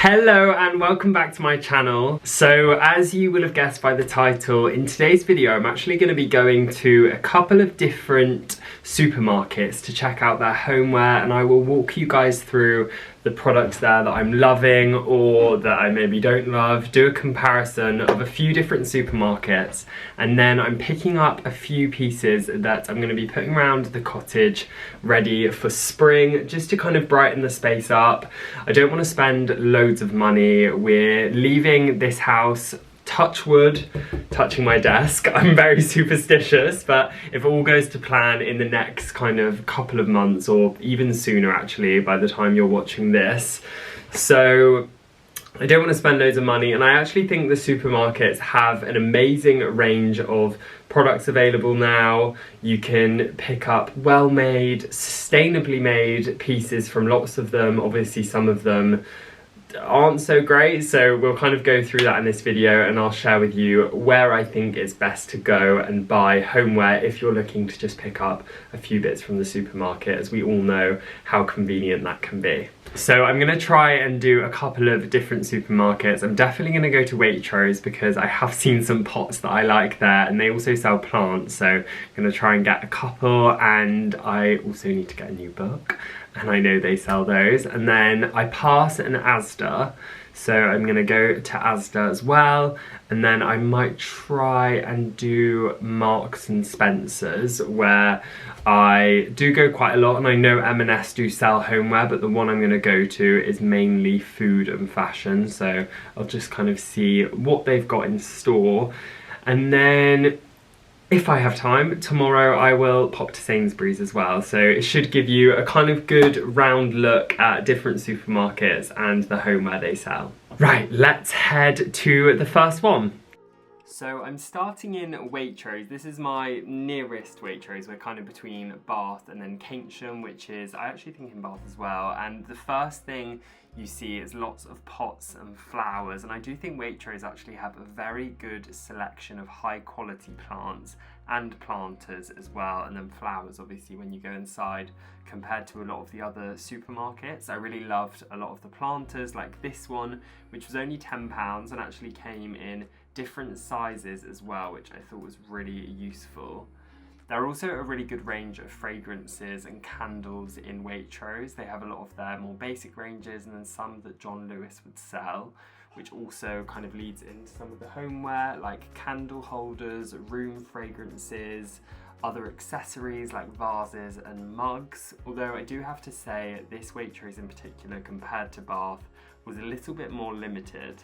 Hello and welcome back to my channel. So as you will have guessed by the title, in today's video I'm actually going to be going to a couple of different supermarkets to check out their homeware, and I will walk you guys through the products there that I'm loving or that I maybe don't love, do a comparison of a few different supermarkets, and then I'm picking up a few pieces that I'm going to be putting around the cottage ready for spring, just to kind of brighten the space up. I don't want to spend loads of money. We're leaving this house, touch wood, touching my desk. I'm very superstitious, but if all goes to plan in the next kind of couple of months, or even sooner actually by the time you're watching this. So I don't want to spend loads of money, and I actually think the supermarkets have an amazing range of products available now. You can pick up well-made, sustainably made pieces from lots of them. Obviously some of them aren't so great, so we'll kind of go through that in this video, and I'll share with you where I think it's best to go and buy homeware if you're looking to just pick up a few bits from the supermarket, as we all know how convenient that can be. So I'm going to try and do a couple of different supermarkets. I'm definitely going to go to Waitrose because I have seen some pots that I like there, and they also sell plants, so I'm going to try and get a couple, and I also need to get a new book, and I know they sell those. And then I pass an Asda, so I'm going to go to Asda as well, and then I might try and do Marks and Spencer's, where I do go quite a lot, and I know M&S do sell homeware, but the one I'm going to go to is mainly food and fashion, so I'll just kind of see what they've got in store. And then if I have time, tomorrow I will pop to Sainsbury's as well, so it should give you a kind of good round look at different supermarkets and the homeware they sell. Right, let's head to the first one. So I'm starting in Waitrose. This is my nearest Waitrose. We're kind of between Bath and then Keynsham, which is, I actually think, in Bath as well. And the first thing you see is lots of pots and flowers, and I do think Waitrose actually have a very good selection of high quality plants and planters as well, and then flowers obviously when you go inside compared to a lot of the other supermarkets. I really loved a lot of the planters, like this one, which was only £10 and actually came in different sizes as well, which I thought was really useful. There are also a really good range of fragrances and candles in Waitrose. They have a lot of their more basic ranges, and then some that John Lewis would sell, which also kind of leads into some of the homeware, like candle holders, room fragrances, other accessories like vases and mugs. Although I do have to say this Waitrose in particular, compared to Bath, was a little bit more limited.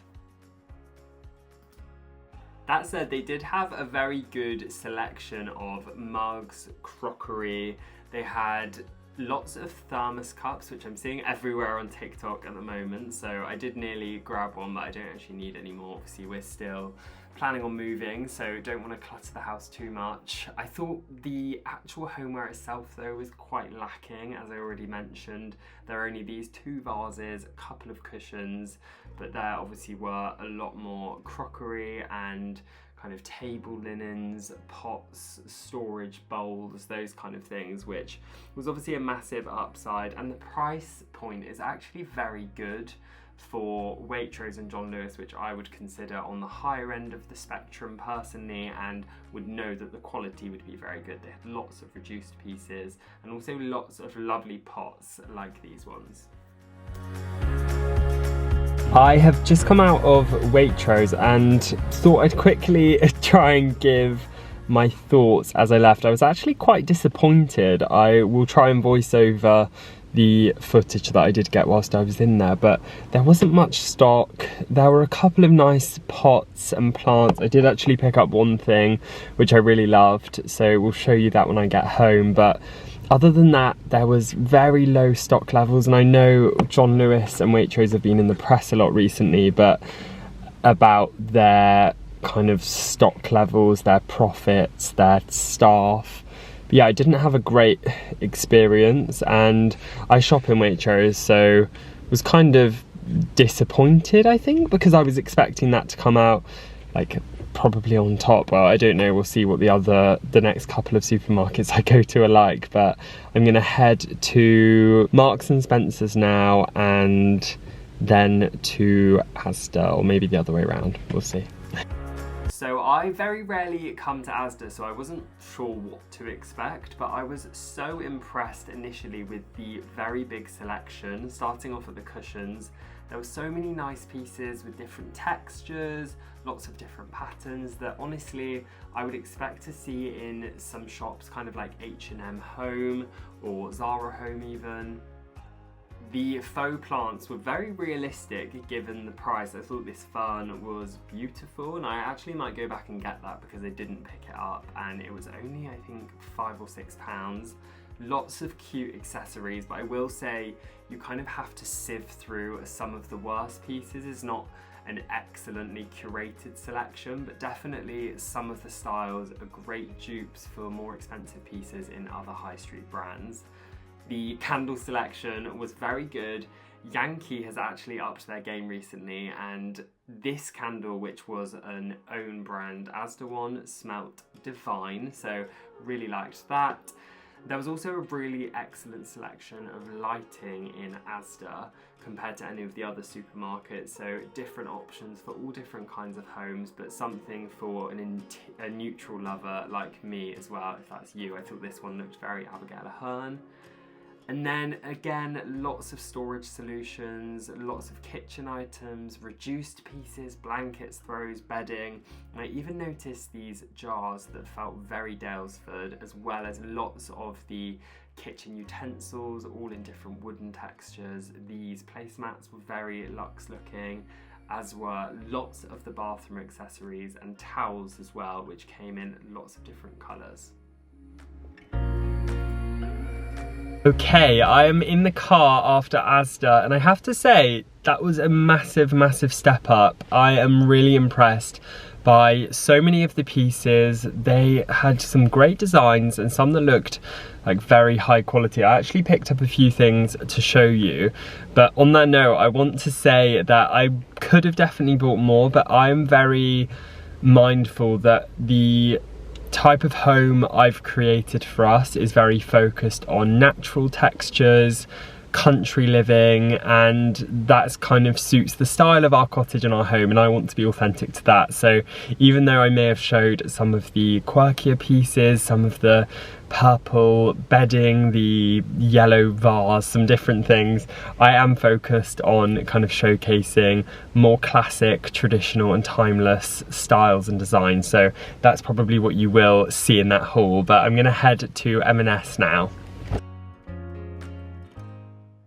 That said, they did have a very good selection of mugs, crockery. They had lots of thermos cups, which I'm seeing everywhere on TikTok at the moment. So I did nearly grab one, but I don't actually need any more. Obviously, we're still planning on moving, so don't want to clutter the house too much. I thought the actual homeware itself though was quite lacking, as I already mentioned. There are only these two vases, a couple of cushions, but there obviously were a lot more crockery and kind of table linens, pots, storage bowls, those kind of things, which was obviously a massive upside. And the price point is actually very good for Waitrose and John Lewis, which I would consider on the higher end of the spectrum personally, and would know that the quality would be very good. They had lots of reduced pieces and also lots of lovely pots like these ones. I have just come out of Waitrose and thought I'd quickly try and give my thoughts as I left. I was actually quite disappointed. I will try and voice over the footage that I did get whilst I was in there, but there wasn't much stock. There were a couple of nice pots and plants. I did actually pick up one thing which I really loved, so we'll show you that when I get home, but other than that, there was very low stock levels. And I know John Lewis and Waitrose have been in the press a lot recently, but about their kind of stock levels, their profits, their staff. But yeah, I didn't have a great experience, and I shop in Waitrose, so was kind of disappointed, I think, because I was expecting that to come out like probably on top. Well, I don't know, we'll see what the next couple of supermarkets I go to are like, but I'm gonna head to Marks and Spencer's now and then to Asda, or maybe the other way around, we'll see. So I very rarely come to Asda, so I wasn't sure what to expect, but I was so impressed initially with the very big selection. Starting off at the cushions, there were so many nice pieces with different textures, lots of different patterns that honestly I would expect to see in some shops kind of like H&M Home or Zara Home even. The faux plants were very realistic given the price. I thought this fern was beautiful, and I actually might go back and get that because I didn't pick it up, and it was only I think £5 or £6. Lots of cute accessories, but I will say you kind of have to sift through some of the worst pieces. It's not an excellently curated selection, but definitely some of the styles are great dupes for more expensive pieces in other high street brands. The candle selection was very good. Yankee has actually upped their game recently, and this candle, which was an own brand Asda one, smelt divine, so really liked that. There was also a really excellent selection of lighting in Asda compared to any of the other supermarkets, so different options for all different kinds of homes, but something for a neutral lover like me as well, if that's you. I thought this one looked very Abigail Ahern. And then again, lots of storage solutions, lots of kitchen items, reduced pieces, blankets, throws, bedding. And I even noticed these jars that felt very Dalesford, as well as lots of the kitchen utensils, all in different wooden textures. These placemats were very luxe looking, as were lots of the bathroom accessories and towels as well, which came in lots of different colours. Okay, I am in the car after Asda, and I have to say that was a massive step up. I am really impressed by so many of the pieces. They had some great designs and some that looked like very high quality. I actually picked up a few things to show you, but on that note, I want to say that I could have definitely bought more, but I am very mindful that the type of home I've created for us is very focused on natural textures, country living, and that's kind of suits the style of our cottage and our home, and I want to be authentic to that. So even though I may have showed some of the quirkier pieces, some of the purple bedding, the yellow vase, some different things, I am focused on kind of showcasing more classic, traditional and timeless styles and designs. So that's probably what you will see in that haul, but I'm gonna head to M&S now.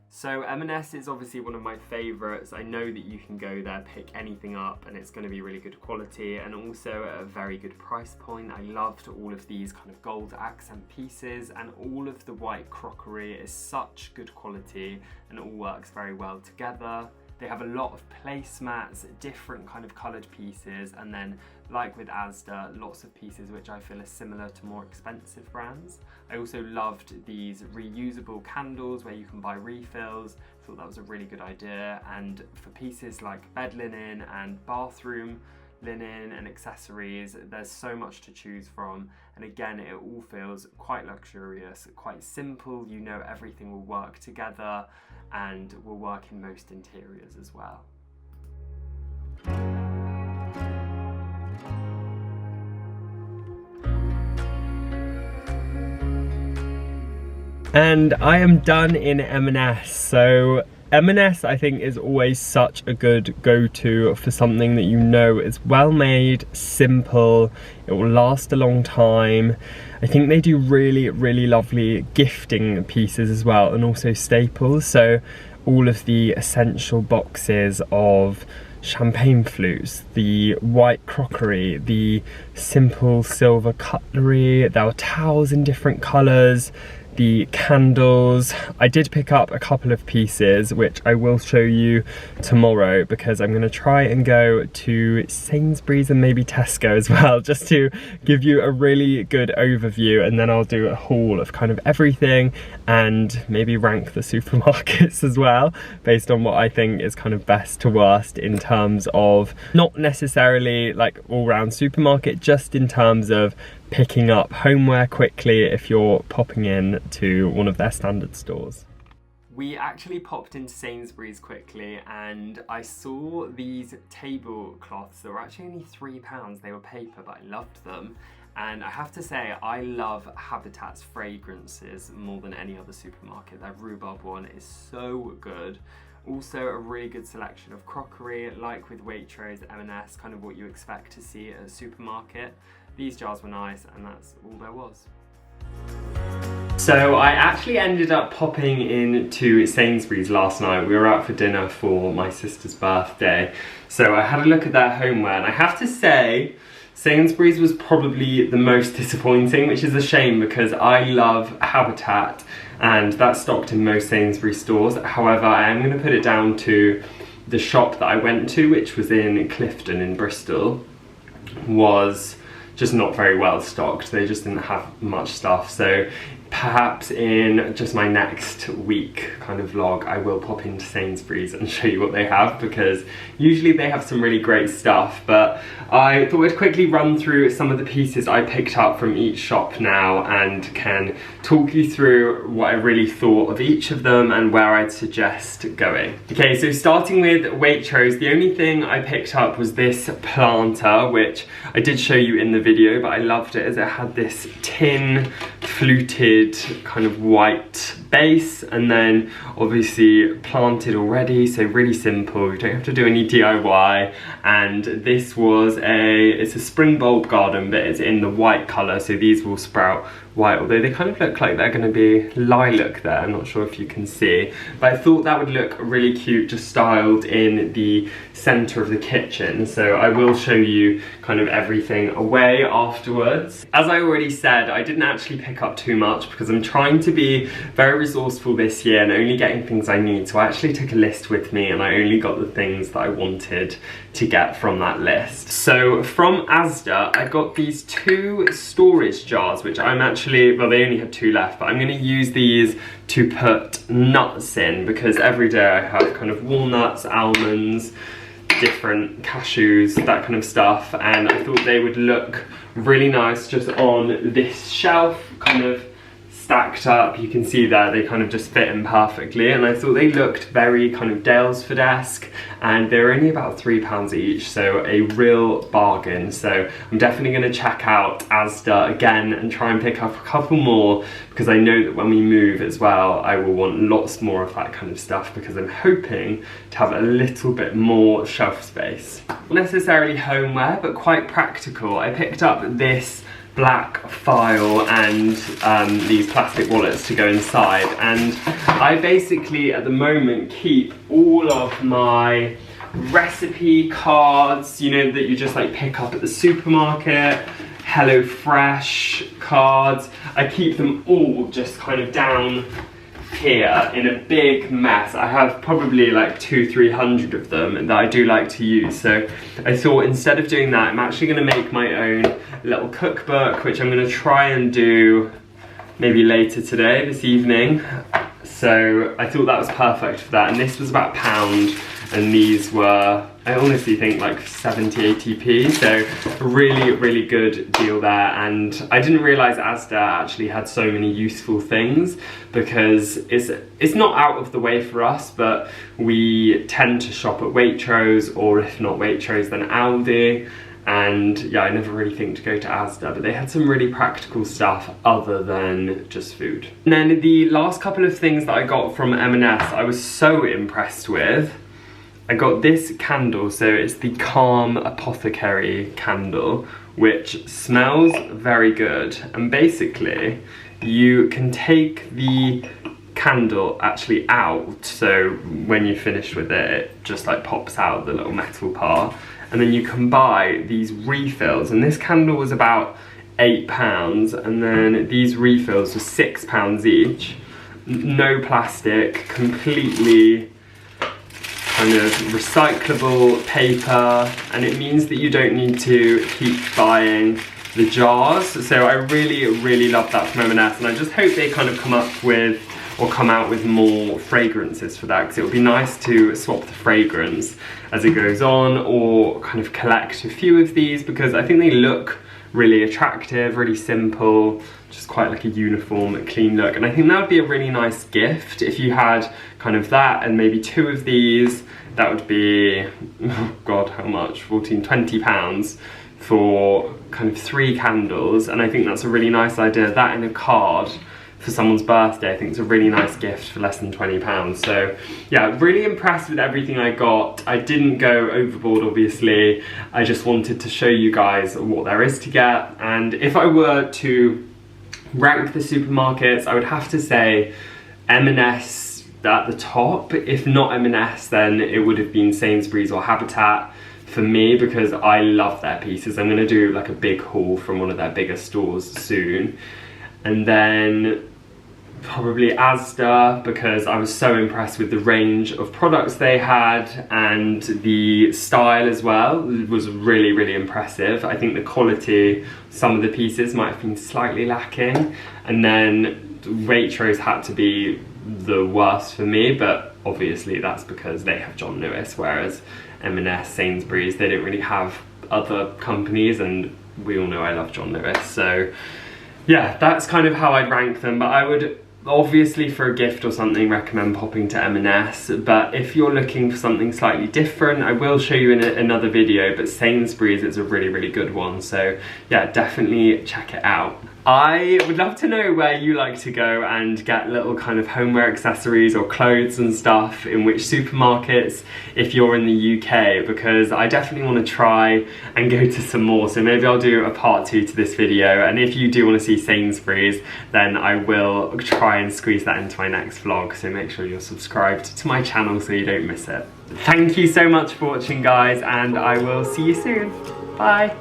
So M&S is obviously one of my favourites. I know that you can go there, pick anything up, and it's going to be really good quality and also at a very good price point. I loved all of these kind of gold accent pieces, and all of the white crockery is such good quality and it all works very well together. They have a lot of placemats, different kind of coloured pieces, and then like with Asda, lots of pieces which I feel are similar to more expensive brands. I also loved these reusable candles where you can buy refills. I thought that was a really good idea. And for pieces like bed linen and bathroom linen and accessories, there's so much to choose from, and again it all feels quite luxurious, quite simple. You know everything will work together and will work in most interiors as well. And I am done in M&S. So M&S I think is always such a good go-to for something that you know is well made, simple, it will last a long time. I think they do really lovely gifting pieces as well, and also staples. So all of the essential boxes of champagne flutes, the white crockery, the simple silver cutlery, there were towels in different colours, the candles. I did pick up a couple of pieces which I will show you tomorrow, because I'm going to try and go to Sainsbury's and maybe Tesco as well, just to give you a really good overview, and then I'll do a haul of kind of everything and maybe rank the supermarkets as well based on what I think is kind of best to worst in terms of not necessarily like all-round supermarket, just in terms of picking up homeware quickly if you're popping in to one of their standard stores. We actually popped into Sainsbury's quickly and I saw these tablecloths that were actually only £3. They were paper, but I loved them. And I have to say, I love Habitat's fragrances more than any other supermarket. Their rhubarb one is so good. Also a really good selection of crockery, like with Waitrose, M&S, kind of what you expect to see at a supermarket. These jars were nice and that's all there was. So I actually ended up popping into Sainsbury's last night. We were out for dinner for my sister's birthday. So I had a look at their homeware and I have to say, Sainsbury's was probably the most disappointing, which is a shame because I love Habitat and that's stocked in most Sainsbury's stores. However, I am going to put it down to the shop that I went to, which was in Clifton in Bristol, was just not very well stocked. They just didn't have much stuff. So perhaps in just my next week kind of vlog, I will pop into Sainsbury's and show you what they have, because usually they have some really great stuff. But I thought I'd quickly run through some of the pieces I picked up from each shop now and can talk you through what I really thought of each of them and where I'd suggest going. Okay, so starting with Waitrose, the only thing I picked up was this planter, which I did show you in the video, but I loved it as it had this tin fluted kind of white base and then obviously planted already, so really simple. You don't have to do any DIY. And this was it's a spring bulb garden, but it's in the white colour, so these will sprout white, although they kind of look like they're going to be lilac there. I'm not sure if you can see, but I thought that would look really cute just styled in the centre of the kitchen. So I will show you kind of everything away afterwards. As I already said, I didn't actually pick up too much because I'm trying to be very resourceful this year and only getting things I need. So I actually took a list with me and I only got the things that I wanted to get from that list. So from Asda, I got these 2 storage jars, which I'm actually, well, they only had 2 left, but I'm going to use these to put nuts in because every day I have kind of walnuts, almonds, different cashews, that kind of stuff, and I thought they would look really nice just on this shelf, kind of stacked up. You can see there they kind of just fit in perfectly, and I thought they looked very kind of Dalesford-esque, and they're only about £3 each, so a real bargain. So I'm definitely going to check out Asda again and try and pick up a couple more, because I know that when we move as well I will want lots more of that kind of stuff, because I'm hoping to have a little bit more shelf space. Not necessarily homeware, but quite practical. I picked up this black file and these plastic wallets to go inside, and I basically at the moment keep all of my recipe cards, you know, that you just like pick up at the supermarket, HelloFresh cards. I keep them all just kind of down here in a big mess. I have probably like 200-300 of them that I do like to use, so I thought instead of doing that I'm actually going to make my own little cookbook, which I'm going to try and do maybe later today, this evening. So I thought that was perfect for that, and this was about £1 and these were, I honestly think, like 70-80p, so a really good deal there. And I didn't realise Asda actually had so many useful things, because it's not out of the way for us, but we tend to shop at Waitrose, or if not Waitrose then Aldi, and yeah, I never really think to go to Asda, but they had some really practical stuff other than just food. And then the last couple of things that I got from M&S I was so impressed with. I got this candle, so it's the Calm Apothecary candle, which smells very good, and basically you can take the candle actually out, so when you finish with it, it just like pops out the little metal part, and then you can buy these refills, and this candle was about £8, and then these refills were £6 each. No plastic, completely kind of recyclable paper, and it means that you don't need to keep buying the jars. So I really love that from M&S, and I just hope they kind of come out with more fragrances for that, because it would be nice to swap the fragrance as it goes on, or kind of collect a few of these, because I think they look really attractive, really simple, just quite like a uniform, clean look. And I think that would be a really nice gift if you had kind of that and maybe 2 of these. That would be, oh God, how much? 14, 20 pounds for kind of 3 candles. And I think that's a really nice idea. That in a card for someone's birthday, I think it's a really nice gift for less than £20. So yeah, really impressed with everything I got. I didn't go overboard, obviously. I just wanted to show you guys what there is to get. And if I were to rank the supermarkets, I would have to say M&S at the top. If not M&S, then it would have been Sainsbury's or Habitat for me, because I love their pieces. I'm gonna do like a big haul from one of their bigger stores soon. And then probably Asda, because I was so impressed with the range of products they had, and the style as well. It was really, really impressive. I think the quality, some of the pieces might have been slightly lacking. And then Waitrose had to be the worst for me, but obviously that's because they have John Lewis, whereas M&S, Sainsbury's, they don't really have other companies, and we all know I love John Lewis. So yeah, that's kind of how I'd rank them. But I would obviously, for a gift or something, recommend popping to M&S. But if you're looking for something slightly different, I will show you in another video, but Sainsbury's is a really, really good one. So yeah, definitely check it out. I would love to know where you like to go and get little kind of homeware accessories or clothes and stuff, in which supermarkets, if you're in the UK, because I definitely want to try and go to some more. So maybe I'll do a part 2 to this video, and if you do want to see Sainsbury's, then I will try and squeeze that into my next vlog. So make sure you're subscribed to my channel so you don't miss it. Thank you so much for watching, guys, and I will see you soon. Bye.